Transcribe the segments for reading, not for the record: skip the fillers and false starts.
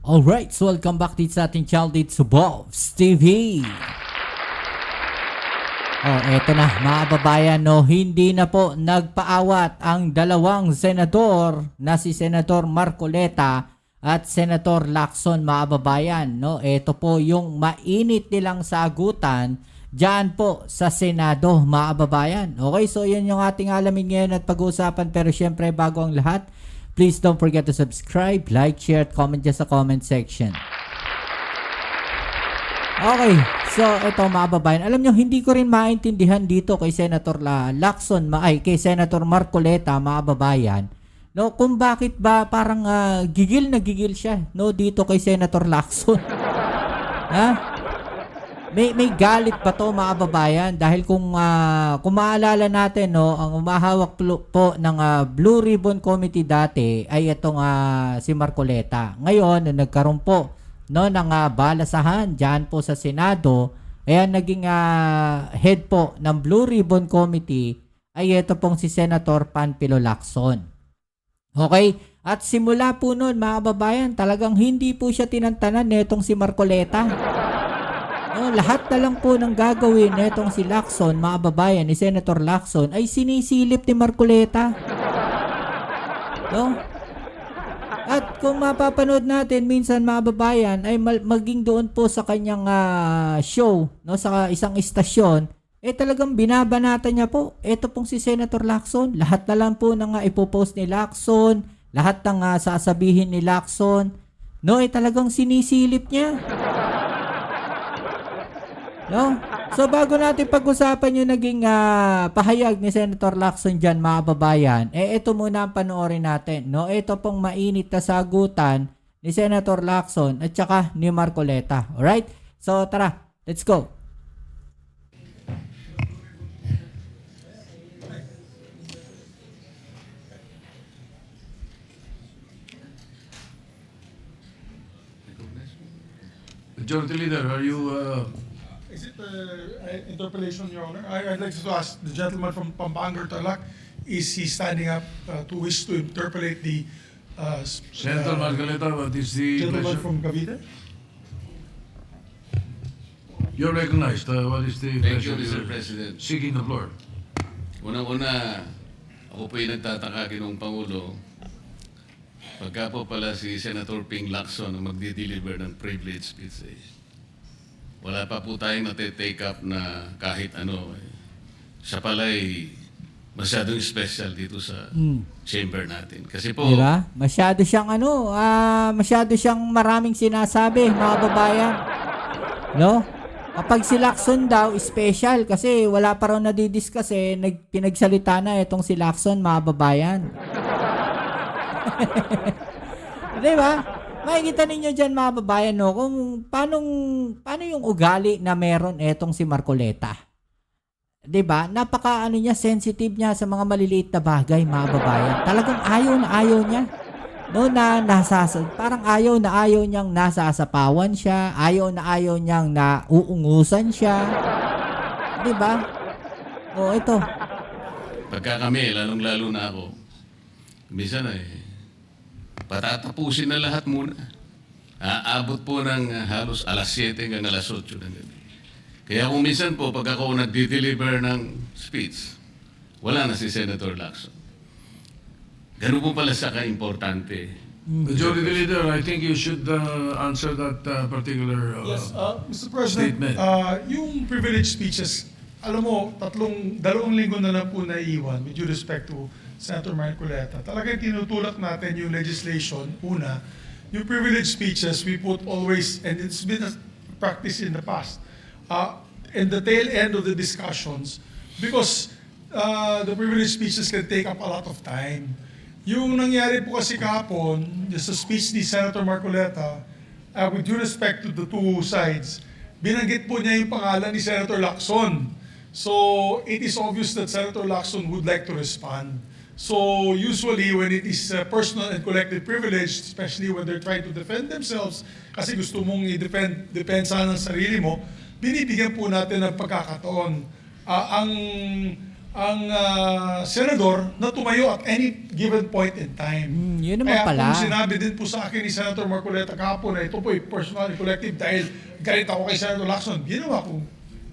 Alright, so welcome back dito sa ating channel dito sa Bobs TV. Eto na mga kababayan, no, hindi na po nagpaawat ang dalawang senador na si Senator Marcoleta at Senator Lacson, mga kababayan. No, ito po yung mainit nilang sagutan dyan po sa Senado, mga kababayan. Okay, so yan yung ating alamin ngayon at pag-uusapan, pero syempre bago ang lahat, please don't forget to subscribe, like, share, at comment dyan sa comment section. Okay, so ito mga kababayan, alam nyo, hindi ko rin maintindihan dito kay Senator Lacson, kay Senator Marcoleta, mga kababayan, no, kung bakit ba parang gigil na gigil siya, no, dito kay Senator Lacson. Ha? May galit pa to, mga kababayan, dahil kung maalala natin, no, ang umahawak po ng Blue Ribbon Committee dati ay itong si Marcoleta. Ngayon, nagkaroon po, no, ng balasahan diyan po sa Senado, ayan, naging head po ng Blue Ribbon Committee ay ito pong si Senator Panfilo Lacson. Okay? At simula po noon, mga kababayan, talagang hindi po siya tinantanan netong si Marcoleta. No, lahat na lang po ng gagawin netong si Lacson, mga kababayan, ni Senator Lacson ay sinisilip ni Marcoleta. No? At kung mapapanood natin minsan, mga kababayan, ay maging doon po sa kanyang show, no, sa isang istasyon, talagang binabanatan niya po. Ito pong si Senator Lacson, lahat na lang po ng ipopost ni Lacson, lahat ng sasabihin ni Lacson, no, talagang sinisilip niya. No? So bago natin pag-usapan yung naging pahayag ni Senator Lacson dyan, mga kababayan, ito muna ang panoorin natin. No? Ito pong mainit na sagutan ni Senator Lacson at saka ni Marcoleta. Alright? So tara, let's go. Majority Leader, are you... Is it interpellation, Your Honor? I'd like to ask the gentleman from Pampanga, Tarlac, is he standing up to wish to interpellate the Senator Marcoleta, what is the gentleman pleasure? from Cavite? You're recognized. What is the Thank you, pleasure? Mr. President. Seeking the floor. Unang-una, ako po yung nagtataka kinong Pangulo. Pagka po pala si Senator Ping Lacson ang magdi-deliver ng privilege speech. Wala pa po tayong nate-take up na kahit ano. Siya pala ay masyadong special dito sa chamber natin. Kasi po, Diba? Masyado siyang masyado siyang maraming sinasabi, mga kababayan. No? Kapag si Lacson daw, special kasi wala pa raw nadidiscuss pinagsalita na itong si Lacson, mga kababayan. Diba? Makikita ninyo dyan, mga kababayan, no, kung paano yung ugali na meron etong si Marcoleta. Diba? Napaka niya, sensitive niya sa mga maliliit na bagay, mga kababayan. Talagang ayaw niya. No, parang ayaw niyang nasasapawan siya, ayaw niyang nauungusan siya. Diba? O, ito. pagka kami, lalong-lalo na ako, minsan patatapusin na lahat muna. Aabot po ng halos alas 7 hanggang alas 8 ng gabi. Kaya kung minsan po, pag ako nag-deliver ng speech, wala na si Senator Lacson. Ganun po pala sa ka-importante. Majority Leader, I think you should answer that particular Yes, Mr. President, statement. yung privilege speeches, alam mo, dalawang linggo na lang po naiiwan with due respect to Senator Marcoleta. Talagang tinutulak natin yung legislation. Una, yung privilege speeches, we put always, and it's been a practice in the past, in the tail end of the discussions, because the privilege speeches can take up a lot of time. Yung nangyari po kasi kahapon, sa speech ni Senator Marcoleta, with due respect to the two sides, binanggit po niya yung pangalan ni Senator Lacson. So, it is obvious that Senator Lacson would like to respond. So, usually when it is personal and collective privilege, especially when they're trying to defend themselves, kasi gusto mong i-defend sana ang sarili mo, binibigyan po natin ng pagkakataon. ang senador na tumayo at any given point in time. Yun naman Kaya pala. kung sinabi din po sa akin ni Senator Marcoleta kahapon na ito po ay personal and collective dahil galit ako kay Senator Lacson, ginawa ko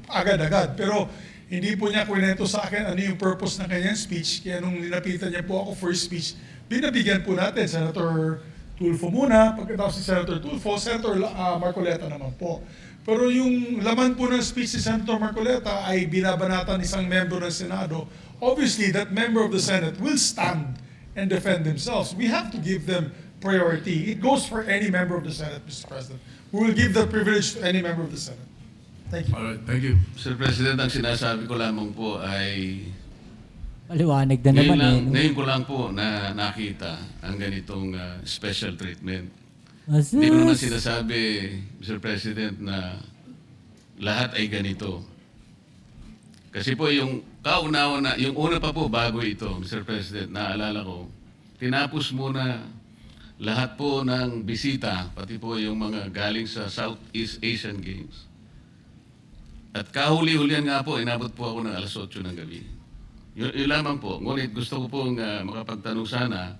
agad-agad. Pero hindi po niya kwento sa akin ano yung purpose ng kanyang speech. Kaya nung nilapitan niya po ako first speech, binabigyan po natin Senator Tulfo muna, pagkatapos si Senator Tulfo, Senator Marcoleta naman po. Pero yung laman po ng speech ni Senator Marcoleta ay binabanatan isang membro ng Senado. Obviously, that member of the Senate will stand and defend themselves. We have to give them priority. It goes for any member of the Senate, Mr. President. We will give that privilege to any member of the Senate. Thank you. All right, thank you. Sir President, ang sinasabi ko lamang po ay Maliwanag na naman eh. no? ngayon ko lang po na nakita ang ganitong special treatment. Asus. Hindi ko naman sinasabi, Mr. President, na lahat ay ganito. Kasi po yung kauna-una, yung una pa po bago ito, Mr. President, naalala ko, tinapos muna lahat po ng bisita, pati po yung mga galing sa Southeast Asian Games. At kahuli-hulihan nga po, inabot po ako ng alas 8 ng gabi. Yun lamang po. Ngunit gusto ko pong makapagtanong sana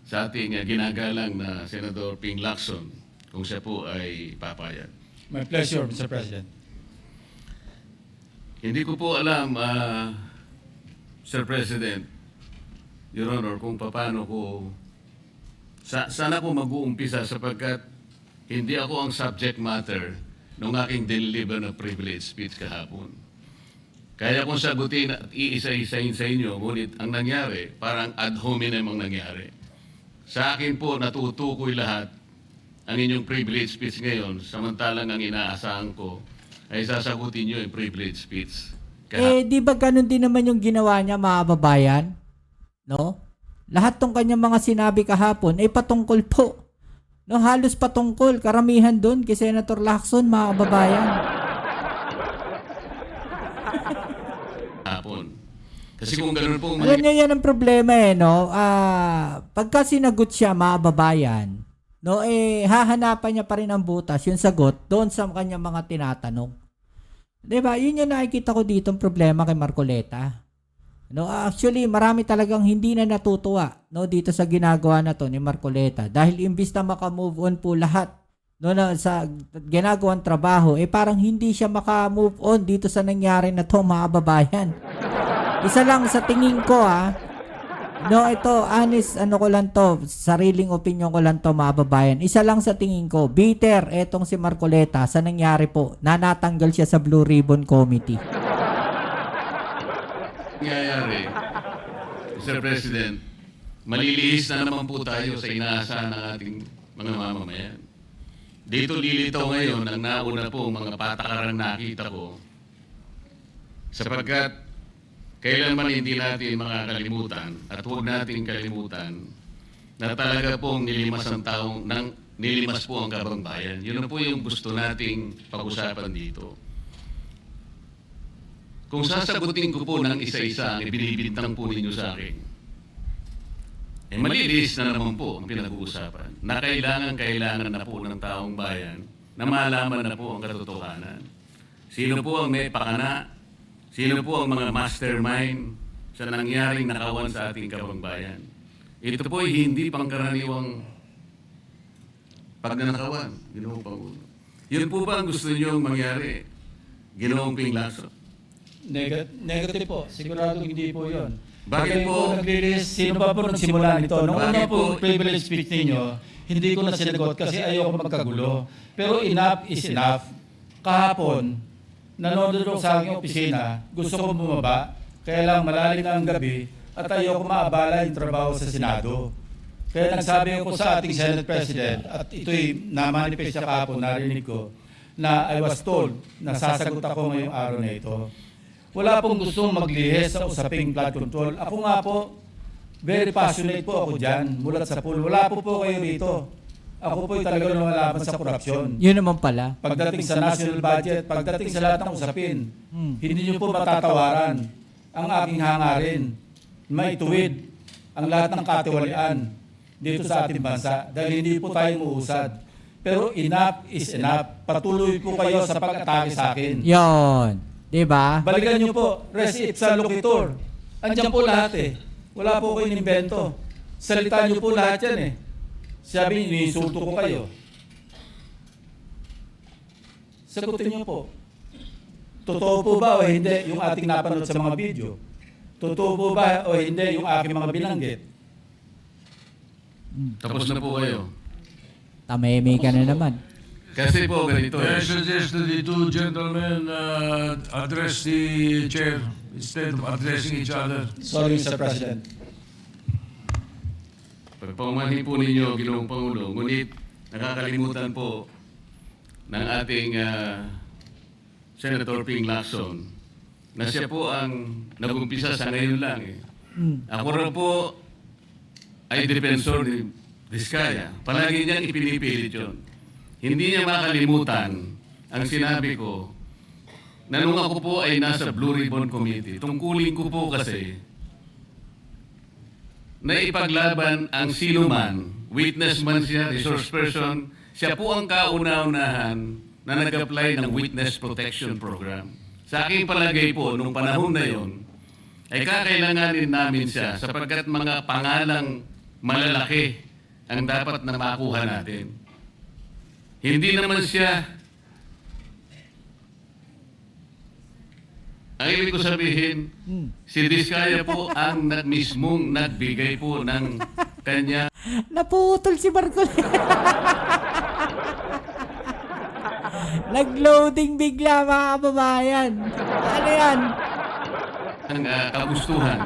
sa ating ginagalang na Senador Ping Lacson kung siya po ay papayag. My pleasure, Mr. President. Hindi ko po alam, Sir President, Your Honor, kung paano ko sana ko mag-uumpisa sapagkat hindi ako ang subject matter ng aking deliver na privilege speech kahapon. Kaya kong sagutin at iisa-isahin sa inyo, ngunit ang nangyari, parang ad hominem ang nangyari. Sa akin po, natutukoy lahat ang inyong privilege speech ngayon, samantalang ang inaasahan ko ay sasagutin nyo yung privilege speech. Di ba ganun din naman yung ginawa niya, mga babayan? No? Lahat tong kanyang mga sinabi kahapon ay patungkol po. No, halos patungkol. Karamihan doon kay Senator Lacson, mga babayan. Hapon. Kasi kung ganun po, Alam niyo yan ang problema eh, no? Pagka sinagot siya, mga babayan, no, hahanapan niya pa rin ang butas, yung sagot, doon sa kanyang mga tinatanong. Diba? Yun yung nakikita ko dito ang problema kay Marcoleta. No, actually, marami talagang hindi na natutuwa, no, dito sa ginagawa na to ni Marcoleta. Dahil imbis na maka-move on po lahat, no, na sa ginagawang trabaho, parang hindi siya maka-move on dito sa nangyari na to, mga babayan. Isa lang sa tingin ko, no, ito, honest, ko lang to, sariling opinion ko lang to, mga babayan. Isa lang sa tingin ko, bitter etong si Marcoleta sa nangyari po, na natanggal siya sa Blue Ribbon Committee. nangyayari, Mr. President, malilihis na naman po tayo sa inaasahan ng ating mga mamamayan. Dito lilitaw ngayon ang nauna po mga patakarang nakita ko sapagkat kailanman hindi natin makakalimutan at huwag natin kalimutan na talaga pong nilimas ang taong nilimas po ang kabangbayan. Yun na po yung gusto nating pag-usapan dito. Kung sasagutin ko po ng isa-isa ang ibinibintang po ninyo sa akin, malilihis na naman po ang pinag-uusapan na kailangan na po ng taong bayan na malaman na po ang katotohanan. Sino po ang may pakana? Sino po ang mga mastermind sa nangyaring nakawan sa ating kabangbayan? Ito po ay hindi pangkaraniwang pagnanakawan, Ginoong Pangulo. Yun po ba ang gusto niyo mangyari, Ginoong Ping Lacson? Negative po. Sigurado hindi po yun. Bakit po? Sino ba po nagsimula nito? Nung una po privilege speech ninyo, hindi ko na sinagot kasi ayoko magkagulo. Pero enough is enough. Kahapon, nanonood ako sa aking opisina, gusto ko bumaba, kaya lang malalim na ang gabi at ayoko maabala yung trabaho sa Senado. Kaya nagsabi ako sa ating Senate President at ito'y na-manifest siya kahapon, narinig ko, na I was told na sasagot ako ngayong araw na ito. Wala pong gustong maglihis sa usaping flood control. Ako nga po, very passionate po ako dyan, mulat sa pool. Wala po kayo rito. Ako po'y talaga lumalaban sa korupsyon. Yun naman pala. Pagdating sa national budget, pagdating sa lahat ng usapin, hindi niyo po matatawaran ang aking hangarin. Maituwid ang lahat ng katiwalian dito sa ating bansa dahil hindi po tayo muusad. Pero enough is enough. Patuloy po kayo sa pag-atake sa akin. Yon. 'Di ba? Balikan niyo po, res ipsa loquitur. Andiyan po lahat eh. Wala po ko inimbento. Salita niyo po lahat yan eh. Sabi niyo, iniinsulto ko kayo. Sagutin niyo po. Totoo po ba o hindi yung ating napanood sa mga video? Totoo po ba o hindi yung aking mga binanggit? Tapos na po kayo. Tameme ka na naman. Kasi po ganito I eh. suggest that the two gentlemen address the chair instead of addressing each other. Sorry, Mr. President. Pagpaumanhin po ninyo, Ginoong Pangulo, ngunit nakakalimutan po ng ating Senator Ping Lacson na siya po ang nag-umpisa sa ngayon lang eh. Ako rin po ay defensor ni Vizcaya. Palagi niyang ipinipilit yun. Hindi niya makalimutan ang sinabi ko na nung ako po ay nasa Blue Ribbon Committee, tungkulin ko po kasi na ipaglaban ang sino man, witness man siya, resource person, siya po ang kauna-unahan na nag-apply ng Witness Protection Program. Sa aking palagay po, nung panahon na yon, ay kakailanganin namin siya sapagkat mga pangalang malalaki ang dapat na makuha natin. Hindi naman siya, ang ibig ko sabihin, si Vizcaya po ang mismong nagbigay po ng kanya Naputol si Marcoleta. Nag-loading bigla mga kababayan. Ano yan? ang kagustuhan.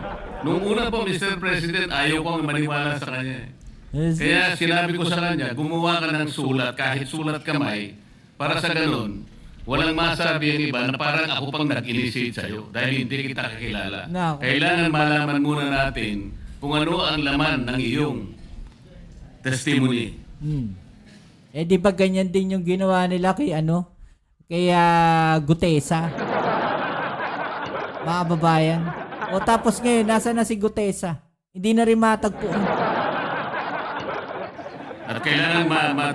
Nung una po, Mr. President, ayaw ko maniwala sa kanya. Kaya sinabi ko sa kanya, gumawa ka ng sulat, kahit sulat kamay, para sa ganun, walang masabi ang iba na parang ako pang nag-initiate sa'yo dahil hindi kita kakilala. Nako. Kailangan malaman muna natin kung ano ang laman ng iyong testimony. Eh di ba ganyan din yung ginawa nila kay ano? Kay Gutesa. Mga babayan. O tapos ngayon, nasa na si Gutesa? Hindi na rin matagpuan. At kailangan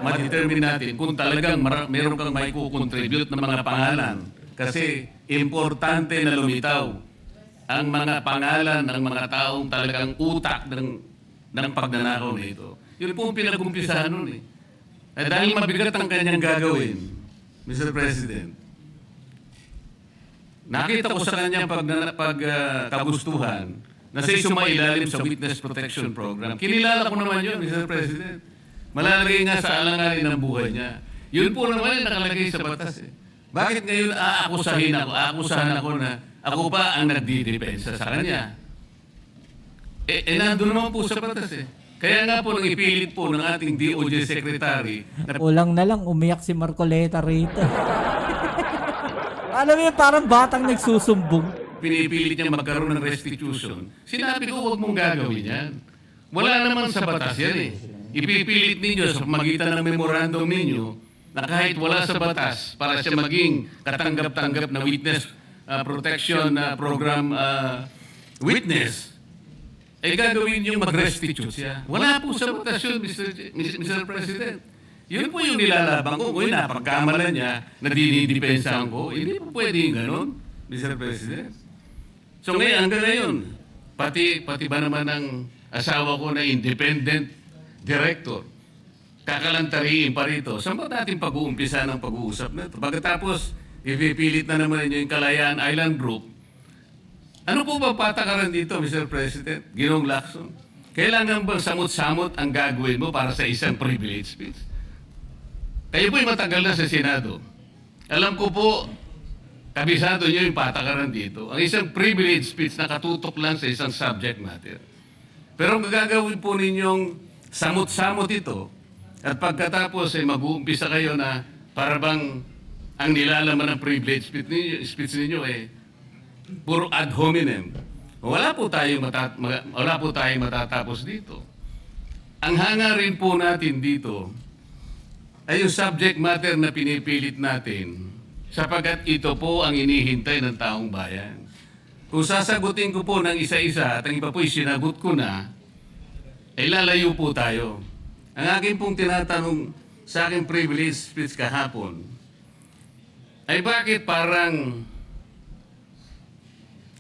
ma-determine natin kung talagang meron kang may kukontribute na mga pangalan. Kasi importante na lumitaw ang mga pangalan ng mga taong talagang utak ng pagnanakaw na ito. Yun po ang pinag-umpisahan nun eh. Dahil mabigat ang kanyang gagawin, Mr. President, nakita ko sa kanyang pagkagustuhan na siya sumailalim sa Witness Protection Program. Kinilala ko naman yun, Mr. President. Malalagay nga sa alanganin ng buhay niya. Yun po naman yung nakalagay sa batas eh. Bakit ngayon aakusahan ako na ako pa ang nagdidepensa sa kanya? Nandun naman po sa batas eh. Kaya nga po nang ipilit po ng ating DOJ Secretary na Ulang na lang, umiyak si Marcoleta rito. Alam mo yun, parang batang nagsusumbong. pinipilit niya magkaroon ng restitution. Sinabi ko, huwag mong gagawin yan. Wala naman sa batas yan eh. Ipipilit ninyo sa magitan ng memorandum ninyo na kahit wala sa batas para siya maging katanggap-tanggap na witness protection program witness, ay gagawin niyo mag-restitute siya. Wala po sa batas yun, Mr. President. Yun po yung nilalaban ko. Kung napagkamalan niya na dinidepensahan ko, hindi po pwede yung ganun, Mr. President. So ngayon, hanggang ngayon, pati ba naman ang asawa ko na independent director, kakalantariin pa rito. Saan ba natin pag-uumpisa ng pag-uusap na ito? Pagkatapos, ipipilit na naman ninyo yung Kalayaan Island Group. Ano po ba patakaran dito, Mr. President? Ginoong Lacson? Kailangan bang samot-samot ang gagawin mo para sa isang privilege speech? Kayo po'y matagal na sa Senado. Alam ko po, kabisado nyo yung patakaran dito. Ang isang privilege speech nakatutok lang sa isang subject matter. Pero ang gagawin po ninyong samot-samot ito, at pagkatapos ay mag-uumpisa kayo na para bang ang nilalaman ng privilege speech ninyo eh puro ad hominem. Wala po tayong matatapos dito. Ang hangarin po natin dito ay yung subject matter na pinipilit natin sapagkat ito po ang inihintay ng taong bayan. Kung sasagutin ko po ng isa-isa at ang iba po'y sinagot ko na, ay lalayo po tayo. Ang akin pong tinatanong sa aking privilege speech kahapon ay bakit parang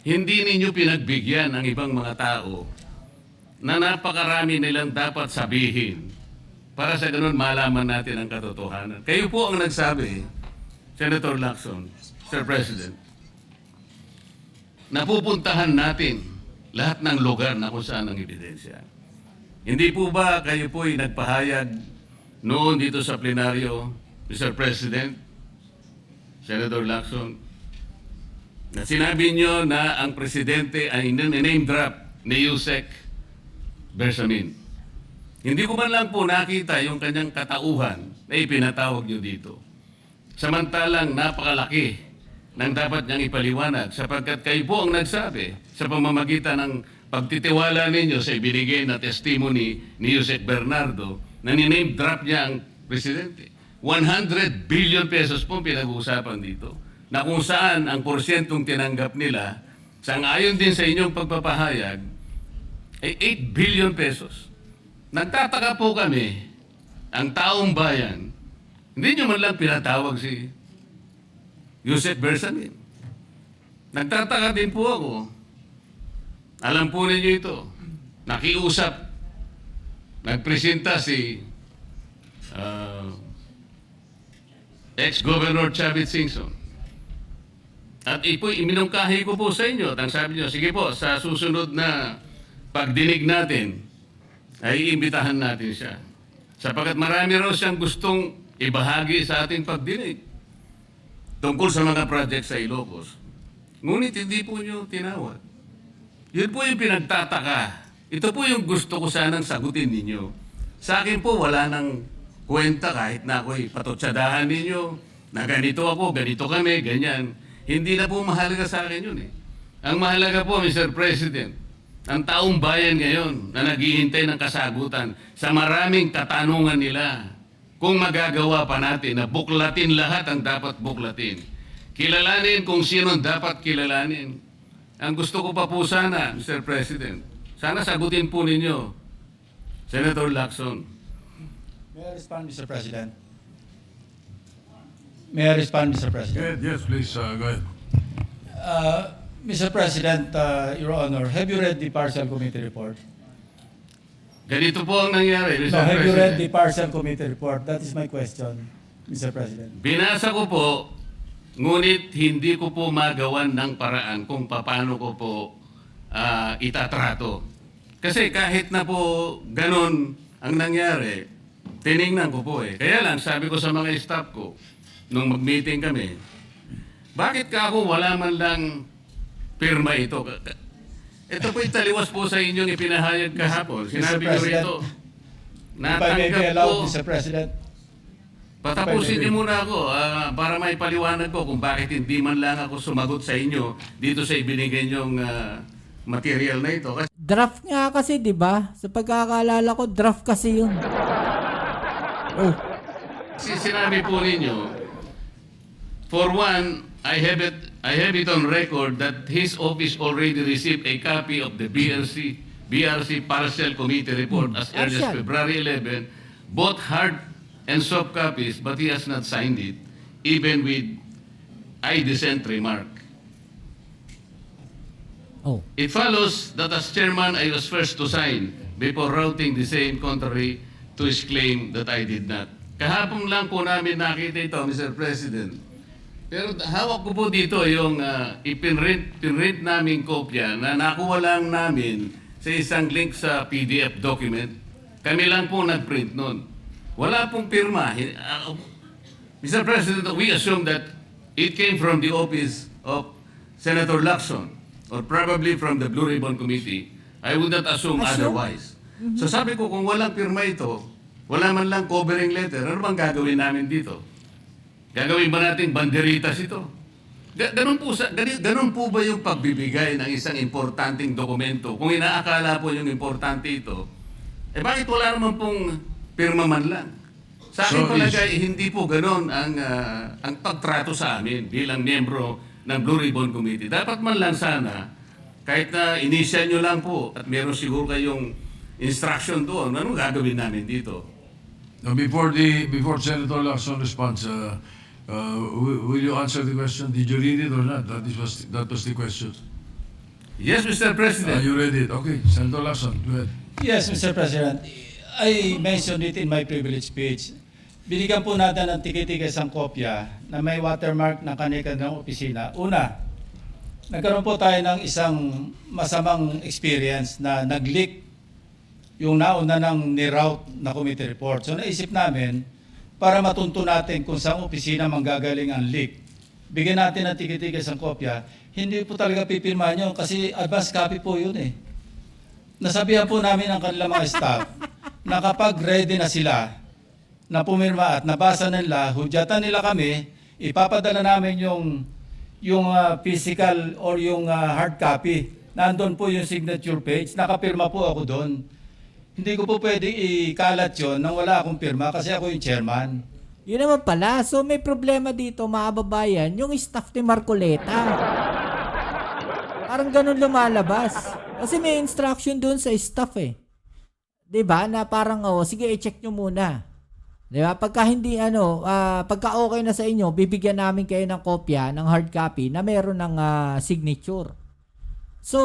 hindi ninyo pinagbigyan ang ibang mga tao na napakarami nilang dapat sabihin para sa ganun malaman natin ang katotohanan. Kayo po ang nagsabi, Senator Lacson, Sir President, napupuntahan natin lahat ng lugar na kung saan ang ebidensya. Hindi po ba kayo po ay nagpahayag noon dito sa plenaryo, Mr. President, Senator Lacson, na sinabi nyo na ang presidente ay name drop ni Yusek Bersamin. Hindi ko man lang po nakita yung kanyang katauhan na ipinatawag nyo dito. Samantalang napakalaki ng dapat niyang ipaliwanag sapagkat kayo po ang nagsabi sa pamamagitan ng pagtitiwala ninyo sa ibinigay na testimony ni Yusek Bernardo na niname drop niya ang presidente. 100 billion pesos po pinag-uusapan dito na kung saan ang porsyentong tinanggap nila sang-ayon din sa inyong pagpapahayag ay 8 billion pesos. Nagtataka po kami, ang taong bayan, hindi nyo man lang pinatawag si Yusek Bersamin. Nagtataka din po ako. Alam po ninyo ito. Nakiusap. Nagpresenta si ex-Governor Chavit Singson. At iminungkahi ko po sa inyo. At ang sabi nyo, sige po, sa susunod na pagdinig natin, ay iimbitahan natin siya. Sapagkat marami raw siyang gustong ibahagi sa ating pagdinig tungkol sa mga project sa Ilocos. Ngunit hindi po nyo tinawag. Yun po yung pinagtataka. Ito po yung gusto ko sanang sagutin ninyo. Sa akin po, wala nang kwenta kahit na ako'y patutsadahan ninyo na ganito ako, ganito kami, ganyan. Hindi na po mahalaga sa akin yun eh. Ang mahalaga po, Mr. President, ang taong bayan ngayon na naghihintay ng kasagutan sa maraming katanungan nila kung magagawa pa natin na buklatin lahat ang dapat buklatin. Kilalanin kung sino dapat kilalanin. Ang gusto ko pa po sana, Mr. President, sana sagutin po ninyo, Senator Lacson. May I respond, Mr. President? May I respond, Mr. President? Yes, please, go ahead. Mr. President, Your Honor, have you read the partial committee report? Ganito po ang nangyari, Mr. No, have you read President. the partial committee report? That is my question, Mr. President. Binasa ko po, ngunit hindi ko po magawan ng paraan kung paano ko po itatrato. Kasi kahit na po ganun ang nangyari, tiningnan ko po eh. Kaya lang, sabi ko sa mga staff ko, nung mag-meeting kami, bakit ka ako wala man lang pirma ito? Ito po italiwas po sa inyong ipinahayag kahapon. Sinabi ko rito, If I may be natanggap allowed, ko, Mr. President. patapusin niyo muna ako para may paliwanag ko kung bakit hindi man lang ako sumagot sa inyo dito sa ibinigay niyong material na ito. Kasi Draft nga kasi, di ba? Sa pagkakaalala ko, draft kasi yun. Oh. sinabi po ninyo, for one, I have it on record that his office already received a copy of the BRC Partial Committee Report as early as Partial. February 11, both hard and soft copies, but he has not signed it, even with I dissent remark. Oh. It follows that as chairman, I was first to sign before routing the same contrary to his claim that I did not. Kahapon lang po namin nakita ito, Mr. President. Pero hawak ko po dito yung ipinrint namin kopya na nakuha lang namin sa isang link sa PDF document. Kami lang po nag-print nun. Wala pong pirma. Mr. President, we assume that it came from the office of Senator Lacson or probably from the Blue Ribbon Committee. I would not assume otherwise. So sabi ko, kung walang pirma ito, wala man lang covering letter, ano bang gagawin namin dito? Gagawin ba natin banderitas ito? Ganun po ba yung pagbibigay ng isang importanteng dokumento? Kung inaakala po yung importante ito, bakit wala naman pong pirma man lang? Sa akin So palagay, hindi po ganun ang pagtrato sa amin bilang miyembro ng Blue Ribbon Committee. Dapat man lang sana, kahit na initial nyo lang po at meron siguro kayong instruction doon, ano gagawin namin dito? Now, before Senator Lacson responds, will you answer the question? Did you read it or not? That was the question. Yes, Mr. President. You read it. Okay, Senator Lacson, go ahead. Yes, Mr. President. I mentioned it in my privilege speech. Binigyan po natin ng tiki-tiki isang kopya na may watermark ng kanilang opisina. Una, nagkaroon po tayo ng isang masamang experience na nag-leak yung nauna ng ni-route na committee report. So naisip namin, para matunto natin kung saan opisina manggagaling ang leak, bigyan natin ng tiki-tiki isang kopya. Hindi po talaga pipirmahan yun kasi advance copy po yun eh. Nasabihan po namin ang kanilang mga staff na kapag ready na sila na pumirma at nabasa nila, hudyatan nila kami, ipapadala namin yung physical or yung hard copy. Nandun po yung signature page, nakapirma po ako doon. Hindi ko po pwede ikalat yun nang wala akong pirma kasi ako yung chairman. Yun naman pala. So may problema dito, mga kababayan, yung staff ni Marcoleta. Parang ganun lumalabas. Kasi may instruction dun sa staff eh. 'Di ba? Na parang sige, i-check nyo muna. 'Di ba? Pagka hindi pagka okay na sa inyo, bibigyan namin kayo ng kopya ng hard copy na meron ng signature. So,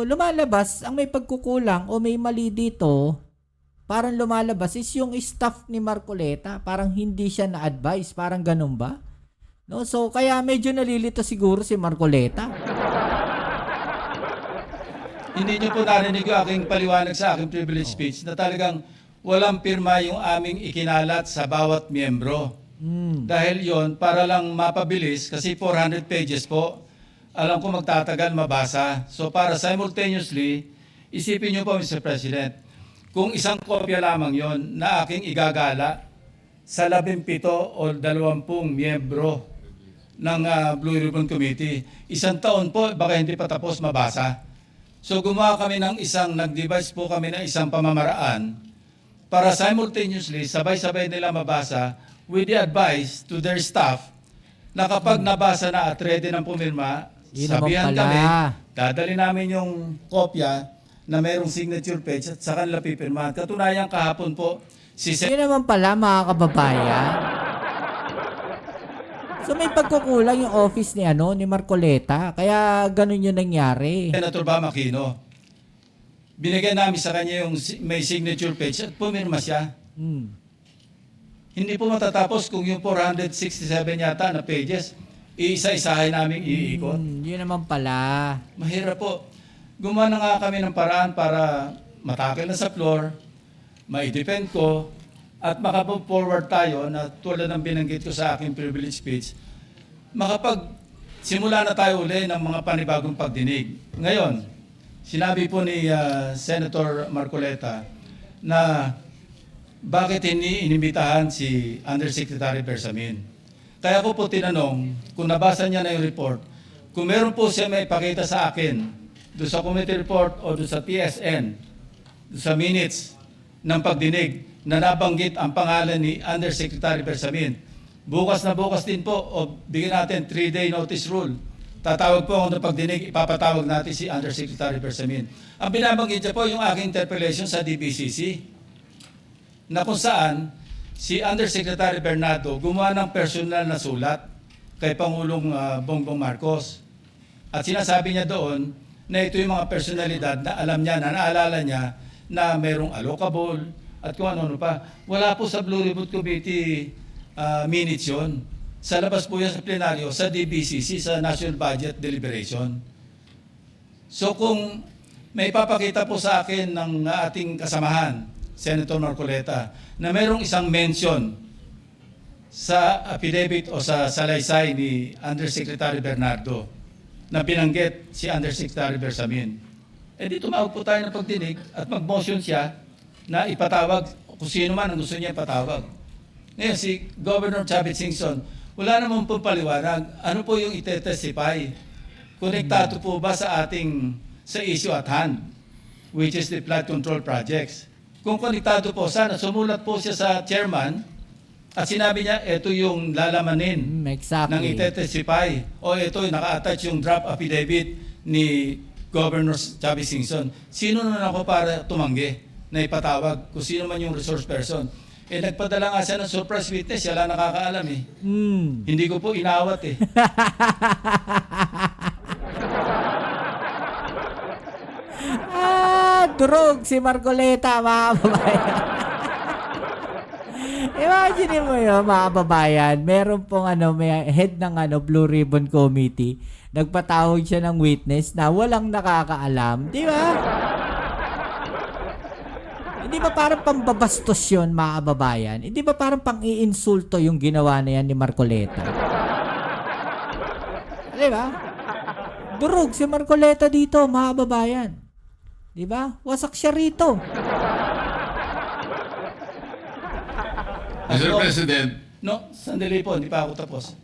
lumalabas ang may pagkukulang o may mali dito, parang lumalabas is yung staff ni Marcoleta, parang hindi siya na-advise, parang ganun ba? No, so kaya medyo nalilito siguro si Marcoleta. Hindi niyo po narinig yung aking paliwanag sa aking privilege speech na talagang walang pirma yung aming ikinalat sa bawat miyembro. Dahil yon para lang mapabilis kasi 400 pages po. Alam ko magtatagal mabasa. So para simultaneously, isipin niyo po Mr. President, kung isang kopya lamang yon na aking igagala sa 17 o 20 miyembro ng Blue Ribbon Committee, isang taon po baka hindi pa tapos mabasa. So gumawa kami nag-devise po kami ng isang pamamaraan para simultaneously, sabay-sabay nila mabasa with the advice to their staff na kapag nabasa na at ready ng pumirma, Yun sabihan naman pala. kami, dadali namin yung kopya na mayroong signature page at sa kanila pipirmahan. Katunayan kahapon po, si Yun naman pala, mga kababayan. So may pagkukulang yung office ni Marcoleta. Kaya ganun yung nangyari. Senator Bam Aquino. Binigyan namin sa kanya yung may signature page at pumirma siya. Hindi po matatapos kung yung 467 yata na pages, iisa-isahin namin iikot. Yun naman pala. Mahirap po. Gumawa na nga kami ng paraan para matakil na sa floor, ma-defend ko, at makapag-forward tayo na tulad ng binanggit ko sa aking privilege speech, simula na tayo uli ng mga panibagong pagdinig. Ngayon, sinabi po ni Senator Marcoleta na bakit hindi inimbitahan si Undersecretary Bersamin. Kaya ko po tinanong, kung nabasa niya na yung report, kung meron po siya may ipakita sa akin doon sa committee report o doon sa TSN, doon sa minutes ng pagdinig na nabanggit ang pangalan ni Undersecretary Bersamin. Bukas na bukas din po, o bigyan natin 3-day notice rule. Tatawag po ako ng pagdinig, ipapatawag natin si Undersecretary Bersamin. Ang binabanggit niya po yung aking interpellation sa DBCC, na kung saan si Undersecretary Bernardo gumawa ng personal na sulat kay Pangulong Bongbong Marcos. At sinasabi niya doon na ito yung mga personalidad na alam niya, na naalala niya na mayroong allocable at kung ano pa. Wala po sa Blue Ribbon Committee minutes yun. Sa labas po yan sa plenaryo, sa DBCC, sa National Budget Deliberation. So kung may papakita po sa akin ng ating kasamahan, Senator Marcoleta, na mayroong isang mention sa affidavit o sa salaysay ni Undersecretary Bernardo na binanggit si Undersecretary Bersamin. Di tumawag po tayo ng pagdinig at mag-motion siya na ipatawag kung sino man ang gusto niya ipatawag. Ngayon, si Governor Chavit Singson, wala naman pong paliwanag. Ano po yung ite-testify? Konektado po ba sa issue at hand, which is the flood control projects? Kung konektado po, sana sumulat po siya sa chairman at sinabi niya, ito yung lalamanin Exactly. ng ite-testify. O ito, naka-attach yung draft affidavit ni Governor Chavit Singson. Sino na ako para tumanggi na ipatawag kung sino man yung resource person? Nagpadala nga siya ng surprise witness, siya lang nakakaalam eh. Hindi ko po inawat eh. Durog si Marcoleta, mga kababayan. Imagine mo yun, mga kababayan. Meron pong may head ng Blue Ribbon Committee. Nagpatawag siya ng witness na walang nakakaalam. Di ba? Hindi ba parang pambabastos yun, mga kababayan? Hindi ba parang pang-iinsulto yung ginawa na yan ni Marcoleta? Di ba? Durog si Marcoleta dito, mga kababayan. Di ba? Wasak siya rito. Mr. President, No, sandali po, hindi pa ako tapos.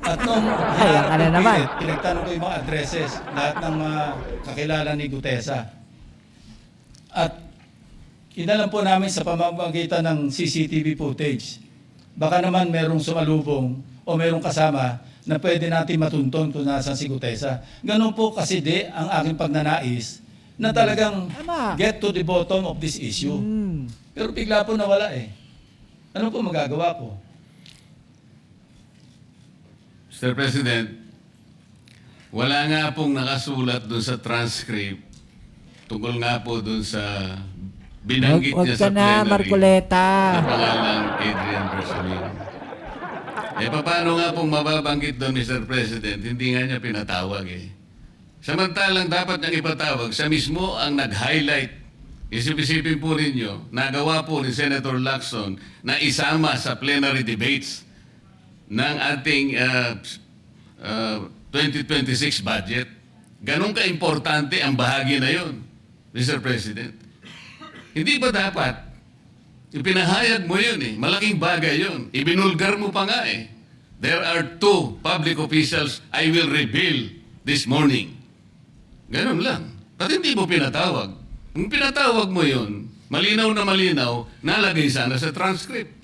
At nung Ayan ka na naman. pinagtanong ko yung mga addresses, lahat ng mga kakilala ni Gutesa. At inalam po namin sa pamamagitan ng CCTV footage. Baka naman merong sumalubong o merong kasama na pwede natin matunton kung nasaan si Gutesa. Ganun po kasi ang aking pagnanais na talagang Tama. get to the bottom of this issue. Pero bigla po nawala eh. Ano po magagawa ko? Mr. President, wala nga pong nakasulat doon sa transcript tungkol nga po doon sa binanggit Huwag niya ka sa na, plenary Marcoleta. na pangalang Adrian Bersamin. Paano nga pong mababanggit doon, Mr. President? Hindi nga niya pinatawag eh. Samantalang dapat niyang ipatawag, siya mismo ang nag-highlight. Isip-isipin po ninyo, nagawa po ni Senator Lacson na isama sa plenary debates ng ating 2026 budget. Ganon ka-importante ang bahagi na yon, Mr. President. Hindi ba dapat ipinahayag mo yun eh. Malaking bagay yun. Ibinulgar mo pa nga eh. There are 2 public officials I will reveal this morning. Ganun lang. Ba't hindi mo pinatawag? Kung pinatawag mo yun, malinaw na malinaw, nalagay sana sa transcript.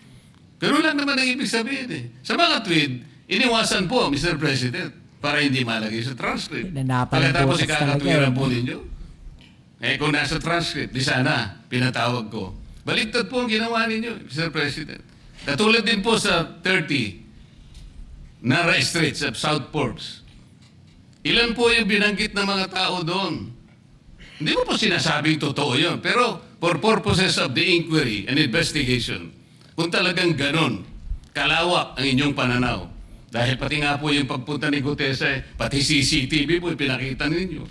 Ganun lang naman ang ibig sabihin eh. Sa mga tweet, iniwasan po, Mr. President, para hindi malagay sa transcript. Pinanapan ang Pagkatapos butas ikakatwiran talaga, po ninyo. Kung nasa transcript, di sana, pinatawag ko. Baliktad po ang ginawa ninyo, Mr. President. Katulad din po sa 30 Nara Straits of South Ports. Ilan po yung binanggit ng mga tao doon? Hindi mo po sinasabing totoo yun. Pero for purposes of the inquiry and investigation, kung talagang ganon, kalawak ang inyong pananaw. Dahil pati nga po yung pagpunta ni Gutesa, pati CCTV po pinakita ninyo.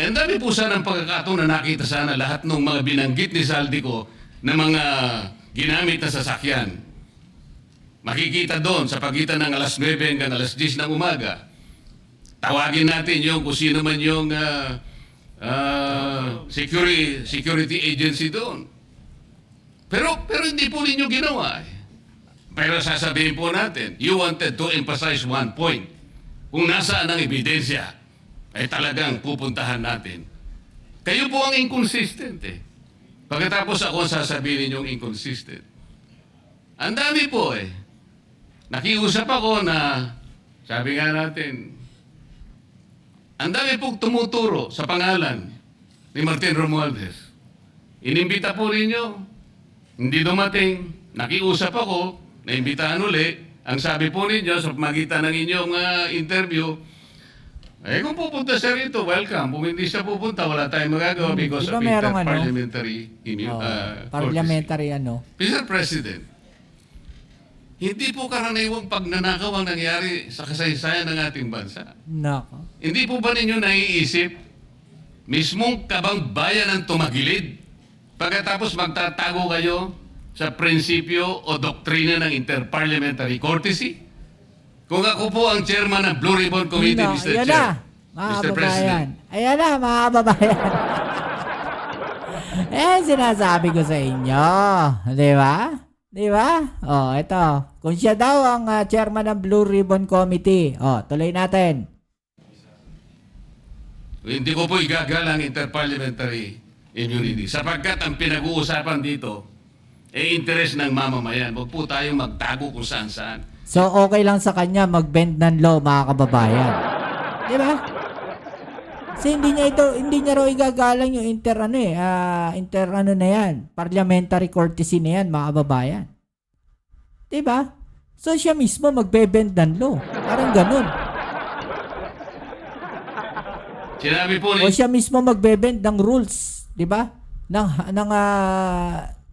And dami po sana ang pagkakataon na nakita sana lahat ng mga binanggit ni Saldico na mga ginamit na sasakyan. Makikita doon sa pagitan ng alas 9 hanggang alas 10 ng umaga. Tawagin natin yung kung sino man yung security agency doon. Pero hindi po ninyo ginawa eh. Pero sasabihin po natin, you wanted to emphasize one point. Kung nasaan ang ebidensya, ay talagang pupuntahan natin. Kayo po ang inconsistent eh. Pagkatapos ako ang sasabihin yung inconsistent. Ang dami po eh. Nakiusap ako na, sabi nga natin, ang dami pong tumuturo sa pangalan ni Martin Romualdez. Inimbita po ninyo, hindi dumating, nakiusap ako, naimbitahan uli. Ang sabi po ninyo sa pamagitan ng inyong interview, kung pupunta siya rito, welcome. Kung hindi siya pupunta, wala tayong magagawa because Diba of merong inter-parliamentary parliamentary Mr. President, hindi po karaniwang pagnanakaw ang nangyari sa kasaysayan ng ating bansa. Nako. Hindi po ba ninyo naiisip, mismong kabang bayan ang tumagilid, pagkatapos magtatago kayo sa prinsipyo o doktrina ng interparliamentary courtesy? Kung ako po ang chairman ng Blue Ribbon Committee, No, Mr. ayan Chair, na, mga Mr. kababayan. President, Ayan na, mga kababayan. Sinasabi ko sa inyo. Di ba? Di ba? Ito. Kung siya daw ang chairman ng Blue Ribbon Committee. Tuloy natin. hindi ko po igagalang interparliamentary immunity sapagkat ang pinag-uusapan dito interes ng mamamayan. Huwag po tayong magtago kung saan-saan. So, okay lang sa kanya mag-bend ng law, mga kababayan. Di ba? Kasi hindi niya raw igagalang yung inter na yan. Parliamentary courtesy na yan, mga kababayan. Di ba? So, siya mismo magbe-bend ng law. Parang ganun. Sinabi po O ni... siya mismo magbebend ng rules, 'di ba?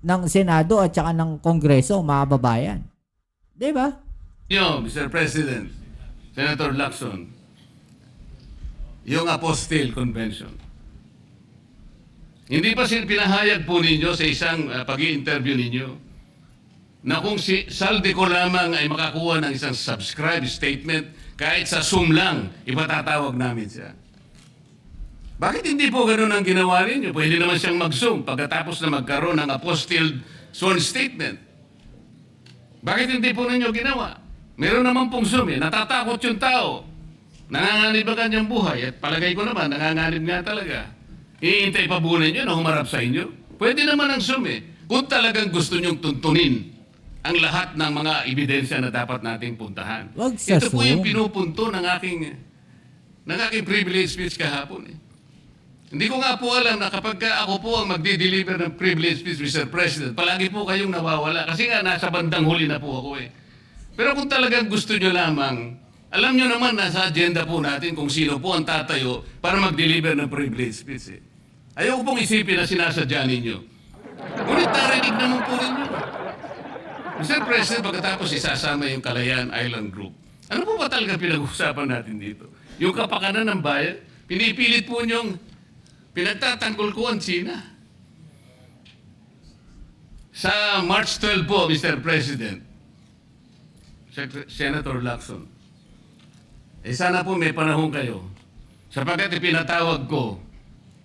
Ng Senado at saka ng Kongreso, mga kababayan. 'Di ba? Mr. President, Senator Lacson, yung Apostille Convention. Hindi pa pinahayag po ninyo sa isang pag-i-interview ninyo na kung si Saldi ko lamang ay makakuha ng isang subscribe statement, kahit sa Zoom lang, ipatatawag namin siya. Bakit hindi po ganun ang ginawa ninyo? Pwede naman siyang mag-Zoom pagkatapos na magkaroon ng Apostille sworn statement. Bakit hindi po ninyo ginawa? Meron naman pong Zoom eh. Natatakot yung tao. Nanganganib ang kanyang buhay. At palagay ko naman, nanganganib nga talaga. Iintay pa po ninyo na humarap sa inyo? Pwede naman ang Zoom eh. Kung talagang gusto nyong tuntunin ang lahat ng mga ebidensya na dapat nating puntahan. Wag sa Ito po Zoom. yung pinupunto ng aking privilege speech kahapon eh. Hindi ko nga po alam na kapag ako po ang magdi-deliver ng privilege speech, Mr. President, palagi po kayong nawawala. Kasi nga, nasa bandang huli na po ako eh. Pero kung talagang gusto nyo lamang, alam nyo naman, nasa agenda po natin kung sino po ang tatayo para mag-deliver ng privilege speech eh. Ayaw ko pong isipin na sinasadya ninyo. Ngunit narinig naman po rin yun. Mr. President, pagkatapos isasama yung Kalayaan Island Group, ano po ba talaga pinag-uusapan natin dito? Yung kapakanan ng bayan, pinipilit po nyong pinagtatanggol ko ang China. Sa March 12 po, Mr. President, Senator Lacson, sana po may panahon kayo sapagkat ipinatawag ko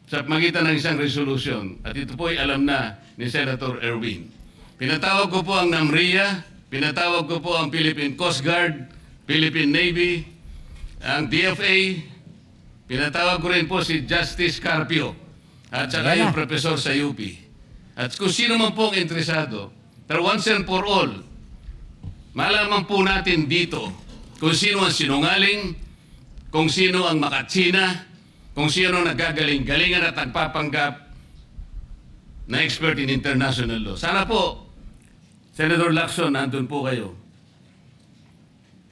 sa magitan ng isang resolution at ito po ay alam na ni Senator Erwin. Pinatawag ko po ang NAMRIA, pinatawag ko po ang Philippine Coast Guard, Philippine Navy, ang DFA, pinatawag ko rin po si Justice Carpio at saka yung professor sa UP. At kung sino man po ang interesado, pero once and for all, malaman po natin dito kung sino ang sinungaling, kung sino ang makatsina, kung sino ang nagagaling-galingan at nagpapanggap na expert in international law. Sana po, Senator Lacson, nandun po kayo.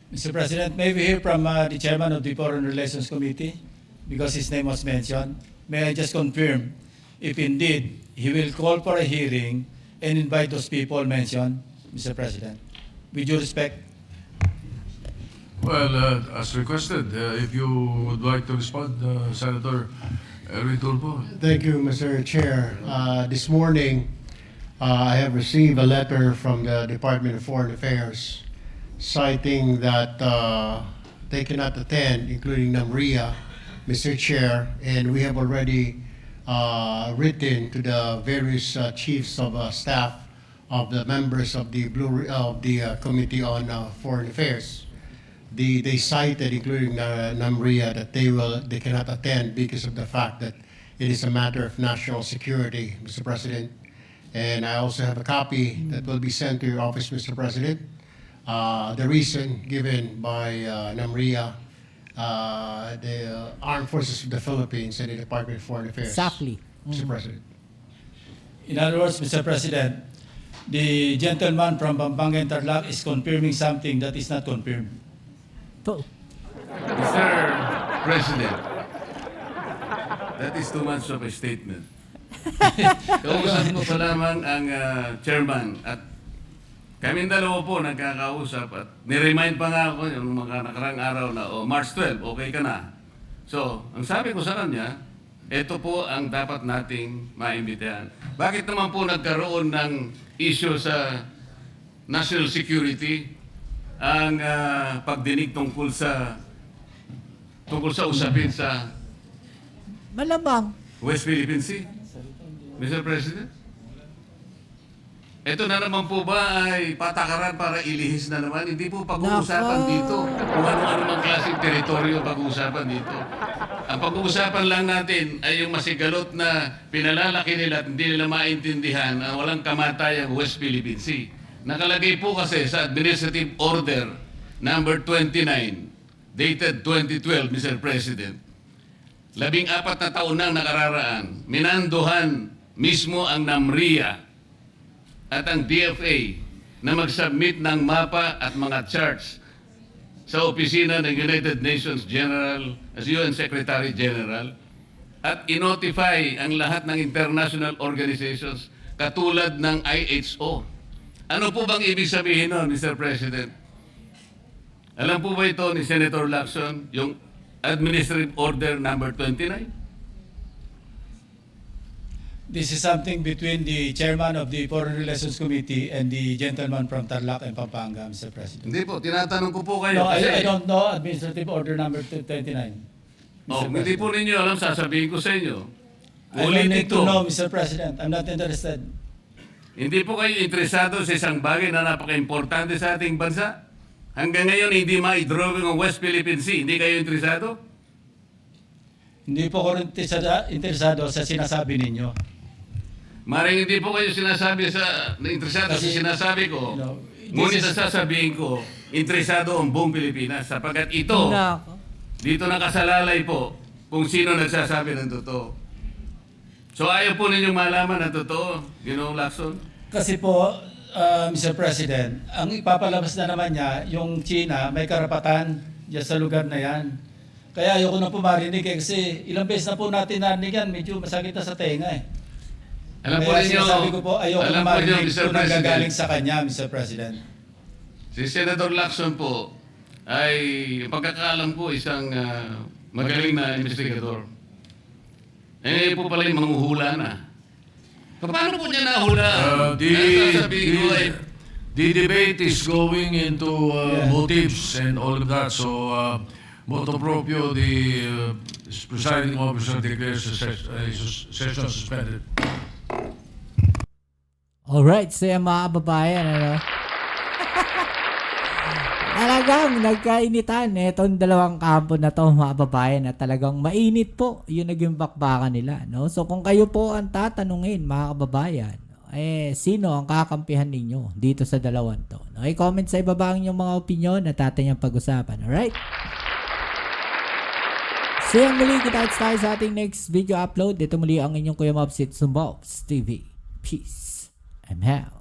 Mr. President, may we hear from the chairman of the Foreign Relations Committee, because his name was mentioned. May I just confirm if indeed he will call for a hearing and invite those people mentioned, Mr. President? With due respect. Well, as requested, if you would like to respond, Senator Erwin Tulfo. Thank you, Mr. Chair. This morning, I have received a letter from the Department of Foreign Affairs citing that they cannot attend, including NAMRIA, Mr. Chair, and we have already written to the various chiefs of staff of the members of the Committee on Foreign Affairs. They cited, including NAMRIA, that they cannot attend because of the fact that it is a matter of national security, Mr. President. And I also have a copy that will be sent to your office, Mr. President. The reason given by NAMRIA, the Armed Forces of the Philippines, and the Department of Foreign Affairs. Exactly. Mr. President. In other words, Mr. President, the gentleman from Pampanga and Tarlac is confirming something that is not confirmed. To, Mr. President, that is too much of a statement. Kausap ko pa lamang ang chairman at kaming dalawa po nagkakausap at niremind pa nga ako yung mga nakarang araw na March 12, okay ka na. So, ang sabi ko sa kanya, ito po ang dapat nating maimbitahan. Bakit naman po nagkaroon ng issue sa national security ang pagdinig tungkol sa usapin sa malamang. West Philippine Sea? Mr. President? Ito na naman po ba ay patakaran para ilihis na naman? Hindi po pag-uusapan Nako. dito kung ano-ano mang klaseng teritoryo pag-uusapan dito. Ang pag-uusapan lang natin ay yung masigalot na pinalalaki nila at hindi nila maintindihan ang walang kamatayang West Philippine Sea. Nakalagay po kasi sa Administrative Order number 29, dated 2012, Mr. President. 14 na taon nang nakararaan, minanduhan mismo ang NAMRIA at ang DFA na mag-submit ng mapa at mga charts sa opisina ng United Nations General as UN Secretary General at inotify ang lahat ng international organizations katulad ng IHO. Ano po bang ibig sabihin nun, Mr. President? Alam po ba ito ni Senator Lacson, yung Administrative Order number 29? This is something between the chairman of the Foreign Relations Committee and the gentleman from Tarlac and Pampanga, Mr. President. Hindi po, tinatanong ko po kayo. No, I kasi, don't know Administrative Order number 29. hindi po ninyo alam, sasabihin ko sa inyo. I don't Ulitin need to ko. know, Mr. President. I'm not interested. Hindi po kayo interesado sa isang bagay na napaka-importante sa ating bansa? Hanggang ngayon, hindi ma-drawing ang West Philippine Sea. Hindi kayo interesado? Hindi po ako interesado sa sinasabi ninyo. Maring hindi po kayo sinasabi interesado sa Kasi, sinasabi ko. you know, Ngunit this is- ang sasabihin ko, interesado ang buong Pilipinas sapagkat ito, Nako. dito nakasalalay po kung sino nagsasabi ng totoo. So ayaw po ninyong malaman ang totoo, Ginoong Lacson? Kasi po, Mr. President, ang ipapalabas na naman niya, yung China, may karapatan dyan sa lugar na yan. Kaya ayoko na po marinig kasi ilang beses na po natin narinig yan, medyo masakit na sa tenga eh. Alam po Kaya ninyo, sinasabi ko po, ayoko alam na po ninyo, marinig Mr. po President, nanggagaling sa kanya, Mr. President. si Senator Lacson po ay pagkakaalam po isang magaling na investigador. Eh po pala yung manghuhula na. Paano po niya nahula? Sasabihin ko ay The debate is going into Yeah. motives and all of that. So, motu proprio, the presiding officer declares the session suspended. Alright, so yung mga kababayan, ano? Talagang nagkainitan itong dalawang kampo na to, mga kababayan, na talagang mainit po yung naging bakbakan nila, no? So kung kayo po ang tatanungin, mga kababayan, sino ang kakampihan ninyo dito sa dalawang to? No? I-comment sa ibaba ang inyong mga opinion at atin yung pag-usapan, alright? So yan muli, kita tayo sa ating next video upload. Dito muli ang inyong Kuya Mobs, it's Mobs TV. Peace and out.